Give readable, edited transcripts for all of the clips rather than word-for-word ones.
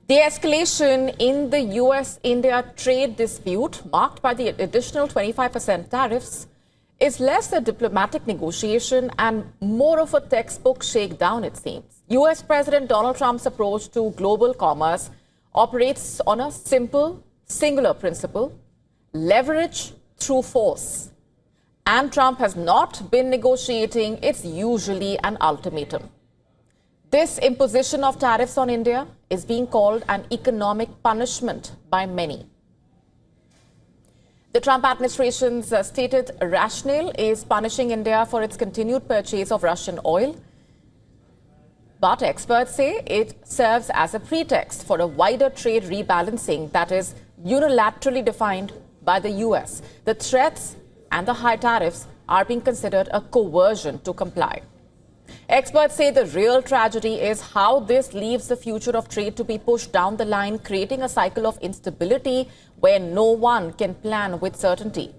The escalation in the US-India trade dispute, marked by the additional 25% tariffs, is less a diplomatic negotiation and more of a textbook shakedown, it seems. US President Donald Trump's approach to global commerce operates on a simple, singular principle: leverage through force. And Trump has not been negotiating, it's usually an ultimatum. This imposition of tariffs on India is being called an economic punishment by many. The Trump administration's stated rationale is punishing India for its continued purchase of Russian oil. But experts say it serves as a pretext for a wider trade rebalancing that is unilaterally defined by the US. The threats and the high tariffs are being considered a coercion to comply. Experts say the real tragedy is how this leaves the future of trade to be pushed down the line, creating a cycle of instability where no one can plan with certainty.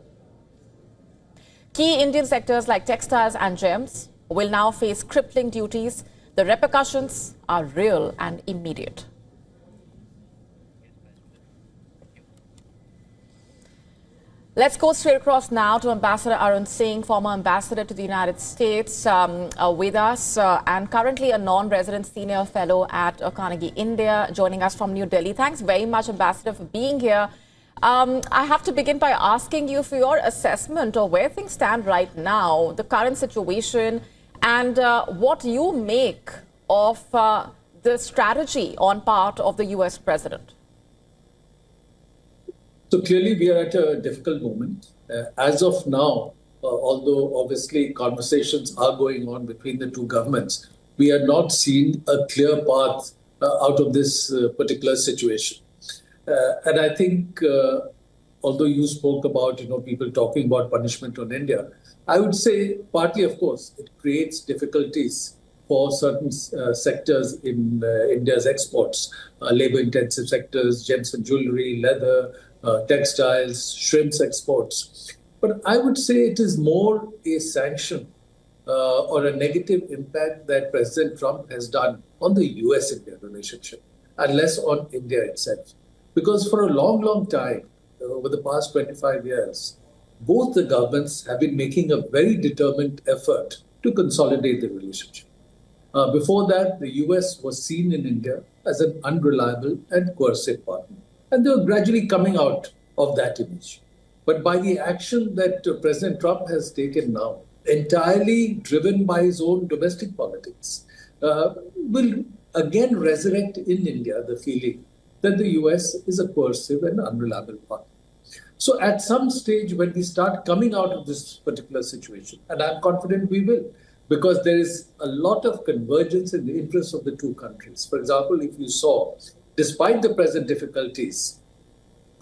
Key Indian sectors like textiles and gems will now face crippling duties. The repercussions are real and immediate. Let's go straight across now to Ambassador Arun Singh, former ambassador to the United States, with us, and currently a non-resident senior fellow at Carnegie, India, joining us from New Delhi. Thanks very much, Ambassador, for being here. I have to begin by asking you for your assessment of where things stand right now, the current situation, and what you make of the strategy on part of the US president. So clearly we are at a difficult moment. As of now, although obviously conversations are going on between the two governments, we are not seeing a clear path out of this particular situation. And I think, although you spoke about, people talking about punishment on India, I would say partly, of course, it creates difficulties for certain sectors in India's exports, labor-intensive sectors, gems and jewelry, leather, textiles, shrimps exports. But I would say it is more a sanction or a negative impact that President Trump has done on the US-India relationship and less on India itself. Because for a long, long time, over the past 25 years, both the governments have been making a very determined effort to consolidate the relationship. Before that, the US was seen in India as an unreliable and coercive partner. And they were gradually coming out of that image. But by the action that President Trump has taken now, entirely driven by his own domestic politics, will again resurrect in India the feeling that the US is a coercive and unreliable partner. So at some stage when we start coming out of this particular situation, and I'm confident we will, because there is a lot of convergence in the interests of the two countries. For example, if you saw, despite the present difficulties,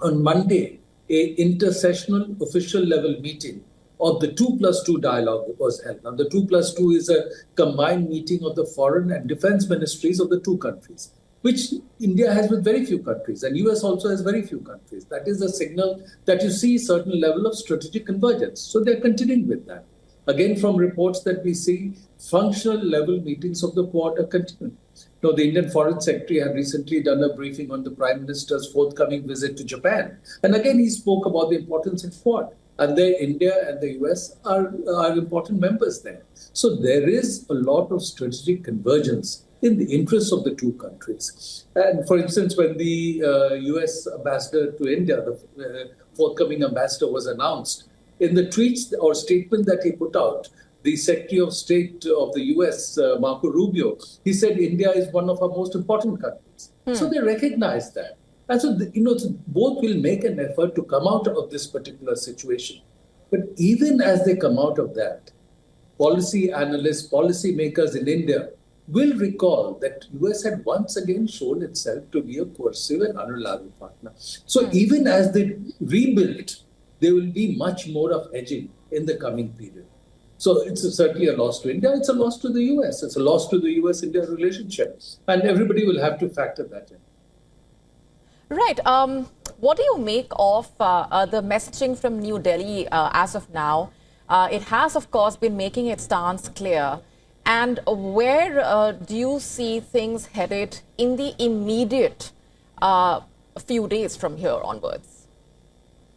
on Monday, an intersessional official level meeting of the 2+2 dialogue was held. Now, the 2+2 is a combined meeting of the foreign and defense ministries of the two countries, which India has with very few countries, and US also has very few countries. That is a signal that you see a certain level of strategic convergence. So they're continuing with that. Again, from reports that we see, functional level meetings of the Quad are continuing. Now, the Indian Foreign Secretary had recently done a briefing on the Prime Minister's forthcoming visit to Japan. And again, he spoke about the importance of Quad. And there, India and the US are important members there. So there is a lot of strategic convergence in the interests of the two countries. And for instance, when the US ambassador to India, the forthcoming ambassador, was announced, in the tweets or statement that he put out, the Secretary of State of the US, Marco Rubio, he said India is one of our most important countries. So they recognize that. And so, both will make an effort to come out of this particular situation. But even as they come out of that, policy analysts, policy makers in India will recall that US had once again shown itself to be a coercive and unreliable partner. So even as they rebuild, there will be much more of edging in the coming period. So it's certainly a loss to India. It's a loss to the US. It's a loss to the US-India relationship. And everybody will have to factor that in. Right. What do you make of the messaging from New Delhi as of now? It has, of course, been making its stance clear. And where do you see things headed in the immediate a few days from here onwards?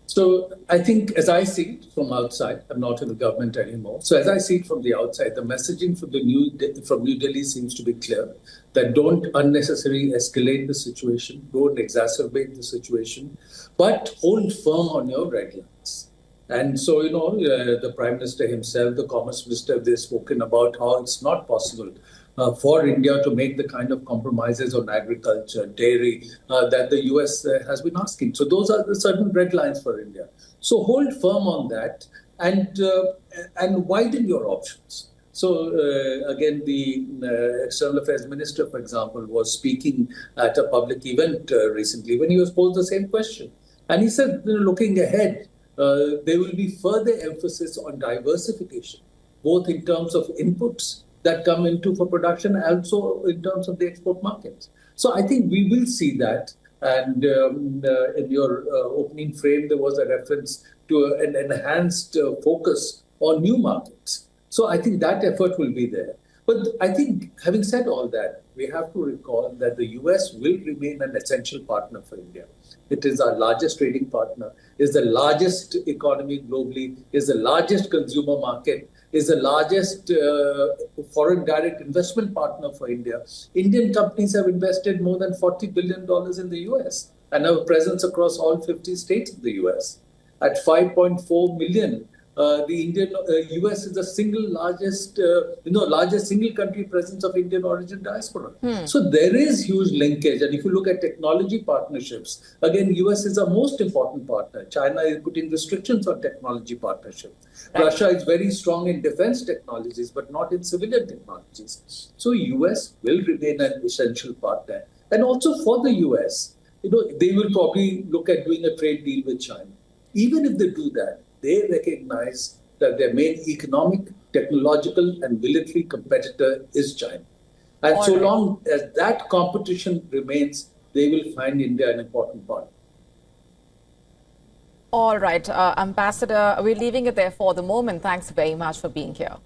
So I think, as I see it from outside, I'm not in the government anymore. So as I see it from the outside, the messaging from New Delhi seems to be clear: that don't unnecessarily escalate the situation, don't exacerbate the situation, but hold firm on your red lines. And so, the Prime Minister himself, the Commerce Minister, they've spoken about how it's not possible for India to make the kind of compromises on agriculture, dairy that the US has been asking. So those are the certain red lines for India. So hold firm on that and widen your options. So again, the External Affairs Minister, for example, was speaking at a public event recently when he was posed the same question. And he said, looking ahead, there will be further emphasis on diversification, both in terms of inputs that come into for production, also in terms of the export markets. So I think we will see that. And in your opening frame, there was a reference to an enhanced focus on new markets. So I think that effort will be there. But I think, having said all that, we have to recall that the US will remain an essential partner for India. It is our largest trading partner, is the largest economy globally, is the largest consumer market, is the largest foreign direct investment partner for India. Indian companies have invested more than $40 billion in the US and have a presence across all 50 states in the US. At 5.4 million, the US is the largest single country presence of Indian origin diaspora. So there is huge linkage. And if you look at technology partnerships, again, US is our most important partner. China is putting restrictions on technology partnership. Right. Russia is very strong in defense technologies, but not in civilian technologies. So US will remain an essential partner. And also for the US, they will probably look at doing a trade deal with China. Even if they do that, they recognize that their main economic, technological, and military competitor is China. And all so right. long as that competition remains, they will find India an important partner. All right, Ambassador, we're leaving it there for the moment. Thanks very much for being here.